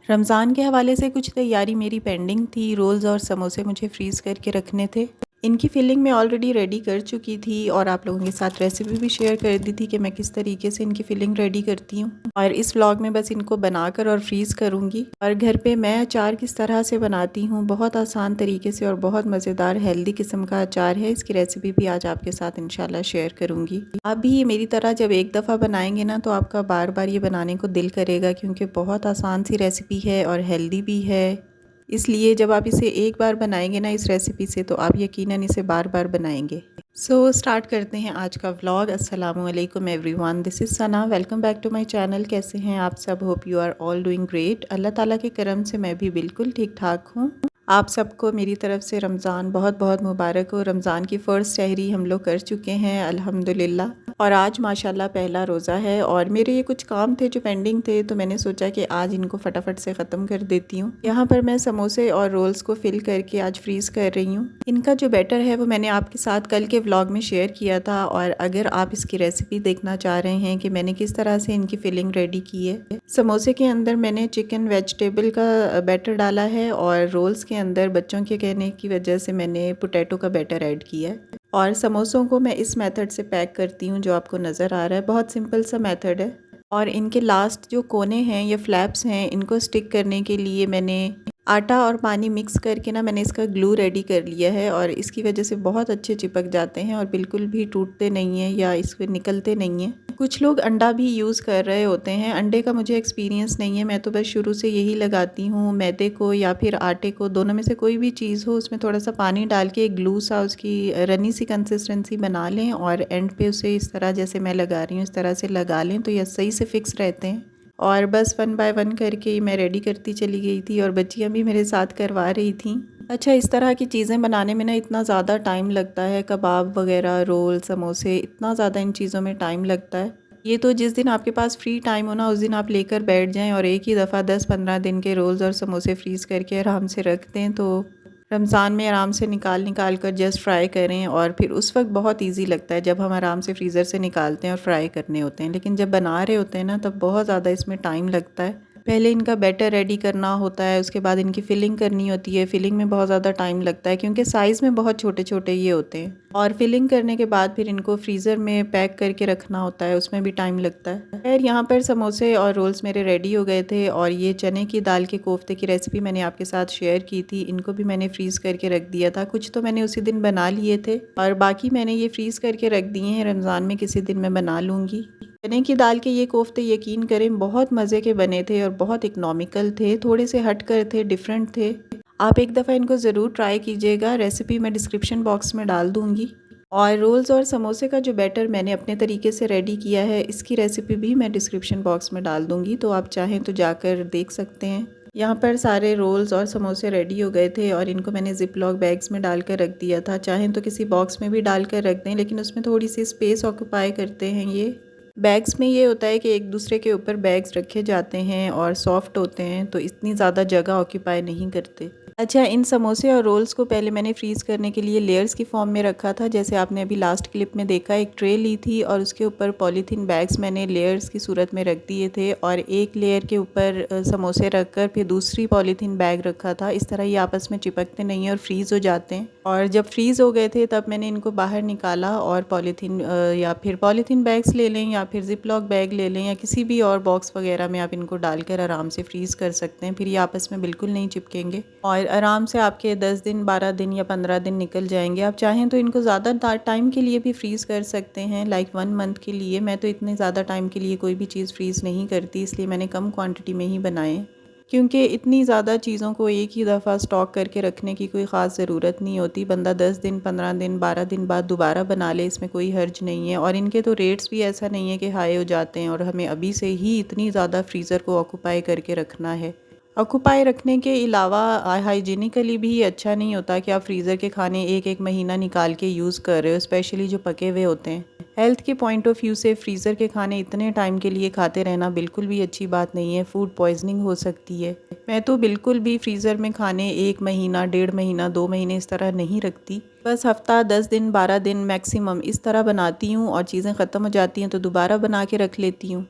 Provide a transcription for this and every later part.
रमज़ान के हवाले से कुछ तैयारी मेरी पेंडिंग थी। रोल्स और समोसे मुझे फ्रीज़ करके रखने थे। इनकी फिलिंग मैं ऑलरेडी रेडी कर चुकी थी और आप लोगों के साथ रेसिपी भी शेयर कर दी थी कि मैं किस तरीके से इनकी फिलिंग रेडी करती हूँ। और इस व्लॉग में बस इनको बनाकर और फ्रीज़ करूँगी। और घर पे मैं अचार किस तरह से बनाती हूँ, बहुत आसान तरीके से और बहुत मज़ेदार हेल्दी किस्म का अचार है। इसकी रेसिपी भी आज आपके साथ इंशाल्लाह शेयर करूँगी। आप भी मेरी तरह जब एक दफ़ा बनाएंगे ना तो आपका बार बार ये बनाने को दिल करेगा, क्योंकि बहुत आसान सी रेसिपी है और हेल्दी भी है। इसलिए जब आप इसे एक बार बनाएंगे ना इस रेसिपी से, तो आप यकीनन इसे बार बार बनाएंगे। सो स्टार्ट करते हैं आज का व्लॉग। अस्सलामु अलैकुम everyone, this is Sana. Welcome back to my channel. कैसे हैं आप सब? Hope you are all doing great. अल्लाह ताला के करम से मैं भी बिल्कुल ठीक ठाक हूँ। आप सबको मेरी तरफ से रमज़ान बहुत बहुत मुबारक हो। रमज़ान की फ़र्स्ट सहरी हम लोग कर चुके हैं अल्हम्दुलिल्लाह, और आज माशाल्लाह पहला रोज़ा है। और मेरे ये कुछ काम थे जो पेंडिंग थे, तो मैंने सोचा कि आज इनको फटाफट से ख़त्म कर देती हूँ। यहाँ पर मैं समोसे और रोल्स को फिल करके आज फ्रीज़ कर रही हूँ। इनका जो बैटर है वो मैंने आपके साथ कल के व्लॉग में शेयर किया था, और अगर आप इसकी रेसिपी देखना चाह रहे हैं कि मैंने किस तरह से इनकी फिलिंग रेडी की है, समोसे के अंदर मैंने चिकन वेजिटेबल का बैटर डाला है, और रोल्स के अंदर बच्चों के कहने की वजह से मैंने पोटैटो का बैटर ऐड किया है। और समोसों को मैं इस मेथड से पैक करती हूँ जो आपको नज़र आ रहा है। बहुत सिंपल सा मेथड है। और इनके लास्ट जो कोने हैं या फ्लैप्स हैं, इनको स्टिक करने के लिए मैंने आटा और पानी मिक्स करके ना मैंने इसका ग्लू रेडी कर लिया है, और इसकी वजह से बहुत अच्छे चिपक जाते हैं और बिल्कुल भी टूटते नहीं हैं या इसके निकलते नहीं हैं। कुछ लोग अंडा भी यूज़ कर रहे होते हैं। अंडे का मुझे एक्सपीरियंस नहीं है, मैं तो बस शुरू से यही लगाती हूँ। मैदे को या फिर आटे को, दोनों में से कोई भी चीज़ हो, उसमें थोड़ा सा पानी डाल के एक ग्लू सा उसकी रनी सी कंसिस्टेंसी बना लें, और एंड पे उसे इस तरह जैसे मैं लगा रही हूँ इस तरह से लगा लें, तो ये सही से फिक्स रहते हैं। और बस 1 बाय 1 करके मैं रेडी करती चली गई थी, और बच्चियाँ भी मेरे साथ करवा रही थी। अच्छा, इस तरह की चीज़ें बनाने में ना इतना ज़्यादा टाइम लगता है। कबाब वगैरह, रोल, समोसे, इतना ज़्यादा इन चीज़ों में टाइम लगता है। ये तो जिस दिन आपके पास फ्री टाइम हो ना, उस दिन आप लेकर बैठ जाएं और एक ही दफ़ा 10-15 दिन के रोल्स और समोसे फ्रीज़ करके आराम से रख दें, तो रमज़ान में आराम से निकाल निकाल कर जस्ट फ्राई करें। और फिर उस वक्त बहुत इजी लगता है जब हम आराम से फ्रीज़र से निकालते हैं और फ्राई करने होते हैं, लेकिन जब बना रहे होते हैं ना तब बहुत ज़्यादा इसमें टाइम लगता है। पहले इनका बैटर रेडी करना होता है, उसके बाद इनकी फिलिंग करनी होती है। फिलिंग में बहुत ज़्यादा टाइम लगता है क्योंकि साइज़ में बहुत छोटे छोटे ये होते हैं। और फिलिंग करने के बाद फिर इनको फ्रीज़र में पैक करके रखना होता है, उसमें भी टाइम लगता है। खैर, यहाँ पर समोसे और रोल्स मेरे रेडी हो गए थे। और ये चने की दाल के कोफ्ते की रेसिपी मैंने आपके साथ शेयर की थी। इनको भी मैंने फ्रीज़ करके रख दिया था। कुछ तो मैंने उसी दिन बना लिए थे, और बाकी मैंने ये फ्रीज़ करके रख दिए हैं। रमज़ान में किसी दिन मैं बना लूँगी। चने की दाल के ये कोफ्ते यकीन करें बहुत मज़े के बने थे और बहुत इकनॉमिकल थे, थोड़े से हट कर थे, डिफरेंट थे। आप एक दफ़ा इनको ज़रूर ट्राई कीजिएगा। रेसिपी मैं डिस्क्रिप्शन बॉक्स में डाल दूँगी। और रोल्स और समोसे का जो बैटर मैंने अपने तरीके से रेडी किया है, इसकी रेसिपी भी मैं डिस्क्रिप्शन बॉक्स में डाल दूँगी, तो आप चाहें तो जाकर देख सकते हैं। यहाँ पर सारे रोल्स और समोसे रेडी हो गए थे, और इनको मैंने जिप लॉक बैग्स में डाल कर रख दिया था। चाहें तो किसी बॉक्स में भी डाल कर रख दें, लेकिन उसमें थोड़ी सी स्पेस ऑक्यूपाई करते हैं। ये बैग्स में ये होता है कि एक दूसरे के ऊपर बैग्स रखे जाते हैं और सॉफ्ट होते हैं, तो इतनी ज़्यादा जगह ऑक्यूपाई नहीं करते। अच्छा, इन समोसे और रोल्स को पहले मैंने फ्रीज़ करने के लिए लेयर्स की फॉर्म में रखा था। जैसे आपने अभी लास्ट क्लिप में देखा, एक ट्रे ली थी और उसके ऊपर पॉलीथीन बैग्स मैंने लेयर्स की सूरत में रख दिए थे, और एक लेयर के ऊपर समोसे रख कर फिर दूसरी पॉलीथीन बैग रखा था। इस तरह ये आपस में चिपकते नहीं हैं और फ्रीज़ हो जाते हैं। और जब फ्रीज़ हो गए थे तब मैंने इनको बाहर निकाला, और पॉलीथीन या फिर पॉलीथीन बैग्स ले लें या फिर जिप लॉक बैग ले लें, या किसी भी और बॉक्स वगैरह में आप इनको डालकर आराम से फ्रीज़ कर सकते हैं। फिर ये आपस में बिल्कुल नहीं चिपकेंगे और आराम से आपके 10 दिन, 12 दिन या 15 दिन निकल जाएंगे। आप चाहें तो इनको ज़्यादा टाइम के लिए भी फ्रीज़ कर सकते हैं, लाइक 1 मंथ के लिए। मैं तो इतने ज़्यादा टाइम के लिए कोई भी चीज़ फ्रीज़ नहीं करती, इसलिए मैंने कम क्वांटिटी में ही बनाए, क्योंकि इतनी ज़्यादा चीज़ों को एक ही दफ़ा स्टॉक करके रखने की कोई ख़ास ज़रूरत नहीं होती। बंदा 10 दिन, 15 दिन, 12 दिन बाद दोबारा बना ले, इसमें कोई हर्ज नहीं है। और इनके तो रेट्स भी ऐसा नहीं है कि हाई हो जाते हैं और हमें अभी से ही इतनी ज़्यादा फ्रीज़र को ऑक्यूपाई करके रखना है। ऑक्यूपाई रखने के अलावा हाइजीनिकली भी अच्छा नहीं होता कि आप फ्रीज़र के खाने एक एक महीना निकाल के यूज़ कर रहे हो, स्पेशली जो पके हुए होते हैं। हेल्थ के पॉइंट ऑफ व्यू से फ्रीज़र के खाने इतने टाइम के लिए खाते रहना बिल्कुल भी अच्छी बात नहीं है। फूड पॉइजनिंग हो सकती है। मैं तो बिल्कुल भी फ्रीज़र में खाने 1 महीना, 1.5 महीना, 2 महीने इस तरह नहीं रखती। बस हफ्ता, 10 दिन, 12 दिन मैक्सिमम इस तरह बनाती हूँ, और चीज़ें ख़त्म हो जाती हैं तो दोबारा बना के रख लेती हूँ।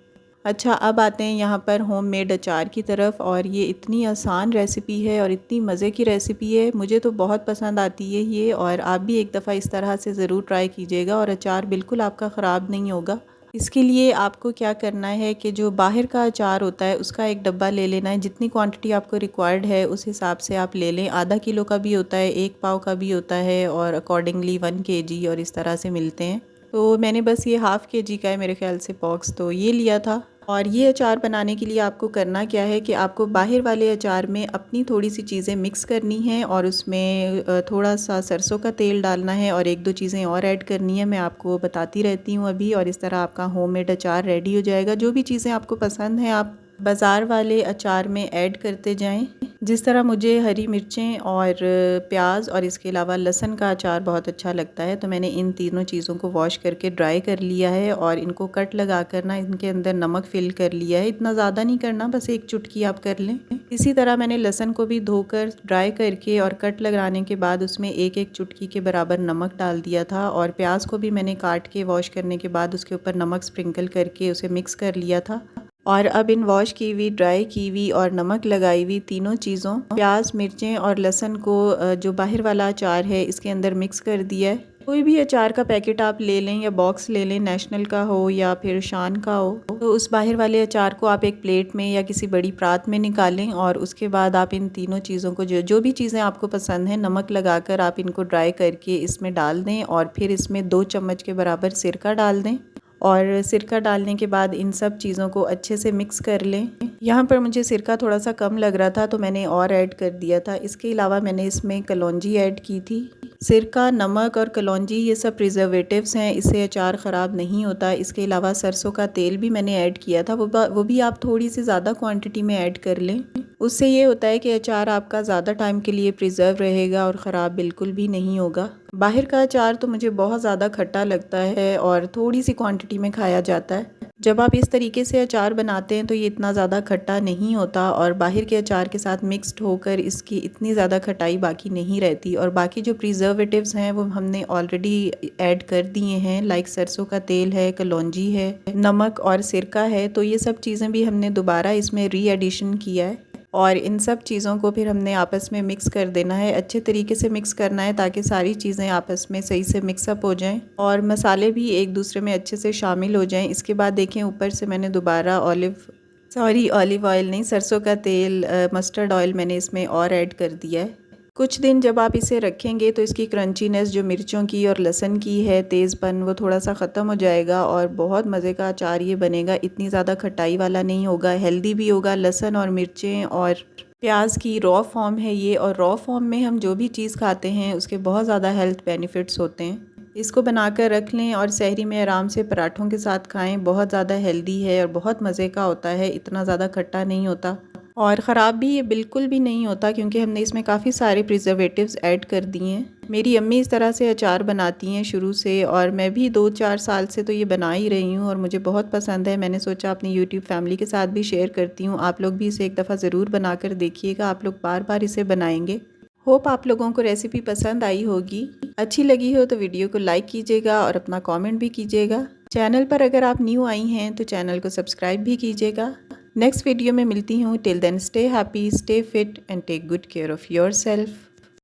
अच्छा, अब आते हैं यहाँ पर होममेड अचार की तरफ। और ये इतनी आसान रेसिपी है और इतनी मज़े की रेसिपी है, मुझे तो बहुत पसंद आती है ये। और आप भी एक दफ़ा इस तरह से ज़रूर ट्राई कीजिएगा और अचार बिल्कुल आपका ख़राब नहीं होगा। इसके लिए आपको क्या करना है कि जो बाहर का अचार होता है उसका एक डब्बा ले लेना है। जितनी क्वांटिटी आपको रिक्वायर्ड है उस हिसाब से आप ले लें। आधा किलो का भी होता है, 1 पाव का भी होता है और अकॉर्डिंगली 1 केजी और इस तरह से मिलते हैं। तो मैंने बस ये हाफ़ केजी का है मेरे ख्याल से बॉक्स, तो ये लिया था। और ये अचार बनाने के लिए आपको करना क्या है कि आपको बाहर वाले अचार में अपनी थोड़ी सी चीज़ें मिक्स करनी हैं और उसमें थोड़ा सा सरसों का तेल डालना है और 1-2 चीज़ें और ऐड करनी है। मैं आपको बताती रहती हूँ अभी, और इस तरह आपका होममेड अचार रेडी हो जाएगा। जो भी चीज़ें आपको पसंद हैं आप बाज़ार वाले अचार में ऐड करते जाएं। जिस तरह मुझे हरी मिर्चें और प्याज और इसके अलावा लहसुन का अचार बहुत अच्छा लगता है, तो मैंने इन तीनों चीज़ों को वॉश करके ड्राई कर लिया है और इनको कट लगा कर ना इनके अंदर नमक फिल कर लिया है। इतना ज़्यादा नहीं करना, बस 1 चुटकी आप कर लें। इसी तरह मैंने लहसुन को भी धोकर ड्राई करके और कट लगाने के बाद उसमें 1-1 चुटकी के बराबर नमक डाल दिया था। और प्याज को भी मैंने काट के वॉश करने के बाद उसके ऊपर नमक स्प्रिंकल करके उसे मिक्स कर लिया था। और अब इन वॉश की हुई, ड्राई की हुई और नमक लगाई हुई तीनों चीज़ों, प्याज, मिर्चें और लहसुन को जो बाहर वाला अचार है इसके अंदर मिक्स कर दिया है। कोई भी अचार का पैकेट आप ले लें या बॉक्स ले लें, नेशनल का हो या फिर शान का हो, तो उस बाहर वाले अचार को आप एक प्लेट में या किसी बड़ी परात में निकालें और उसके बाद आप इन तीनों चीज़ों को जो भी चीज़ें आपको पसंद हैं नमक लगाकर आप इनको ड्राई करके इसमें डाल दें। और फिर इसमें 2 चम्मच के बराबर सिरका डाल दें और सिरका डालने के बाद इन सब चीज़ों को अच्छे से मिक्स कर लें। यहाँ पर मुझे सिरका थोड़ा सा कम लग रहा था तो मैंने और ऐड कर दिया था। इसके अलावा मैंने इसमें कलौंजी ऐड की थी। सिरका, नमक और कलौंजी ये सब प्रिजर्वेटिव्स हैं, इससे अचार ख़राब नहीं होता। इसके अलावा सरसों का तेल भी मैंने ऐड किया था, वो भी आप थोड़ी सी ज़्यादा क्वांटिटी में ऐड कर लें। उससे ये होता है कि अचार आपका ज़्यादा टाइम के लिए प्रिजर्व रहेगा और ख़राब बिल्कुल भी नहीं होगा। बाहर का अचार तो मुझे बहुत ज़्यादा खट्टा लगता है और थोड़ी सी क्वांटिटी में खाया जाता है। जब आप इस तरीके से अचार बनाते हैं तो ये इतना ज़्यादा खट्टा नहीं होता और बाहर के अचार के साथ मिक्स्ड होकर इसकी इतनी ज़्यादा खटाई बाकी नहीं रहती। और बाकी जो प्रिजर्वेटिव्स हैं वो हमने ऑलरेडी ऐड कर दिए हैं, लाइक सरसों का तेल है, कलौंजी है, नमक और सिरका है। तो ये सब चीज़ें भी हमने दोबारा इसमें री एडिशन किया है और इन सब चीज़ों को फिर हमने आपस में मिक्स कर देना है। अच्छे तरीके से मिक्स करना है ताकि सारी चीज़ें आपस में सही से मिक्सअप हो जाएं और मसाले भी एक दूसरे में अच्छे से शामिल हो जाएं। इसके बाद देखें ऊपर से मैंने दोबारा ऑलिव ऑयल नहीं, सरसों का तेल, मस्टर्ड ऑयल मैंने इसमें और ऐड कर दिया है। कुछ दिन जब आप इसे रखेंगे तो इसकी क्रंचीनेस जो मिर्चों की और लहसुन की है, तेज़पन, वो थोड़ा सा ख़त्म हो जाएगा और बहुत मज़े का अचार ये बनेगा। इतनी ज़्यादा खटाई वाला नहीं होगा, हेल्दी भी होगा। लहसुन और मिर्चें और प्याज की रॉ फॉर्म है ये, और रॉ फॉर्म में हम जो भी चीज़ खाते हैं उसके बहुत ज़्यादा हेल्थ बेनिफिट्स होते हैं। इसको बनाकर रख लें और सहरी में आराम से पराठों के साथ खाएं। बहुत ज़्यादा हेल्दी है और बहुत मज़े का होता है, इतना ज़्यादा खट्टा नहीं होता और ख़राब भी ये बिल्कुल भी नहीं होता क्योंकि हमने इसमें काफ़ी सारे प्रिजर्वेटिव्स ऐड कर दिए हैं। मेरी अम्मी इस तरह से अचार बनाती हैं शुरू से और मैं भी 2-4 साल से तो ये बना ही रही हूँ और मुझे बहुत पसंद है। मैंने सोचा अपनी यूट्यूब फैमिली के साथ भी शेयर करती हूँ। आप लोग भी इसे एक दफ़ा ज़रूर बना कर देखिएगा, आप लोग बार बार इसे बनाएंगे। होप आप लोगों को रेसिपी पसंद आई होगी। अच्छी लगी हो तो वीडियो को लाइक कीजिएगा और अपना कमेंट भी कीजिएगा। चैनल पर अगर आप न्यू आई हैं तो चैनल को सब्सक्राइब भी कीजिएगा। नेक्स्ट वीडियो में मिलती हूँ। Till then stay happy, stay fit and take good care of yourself.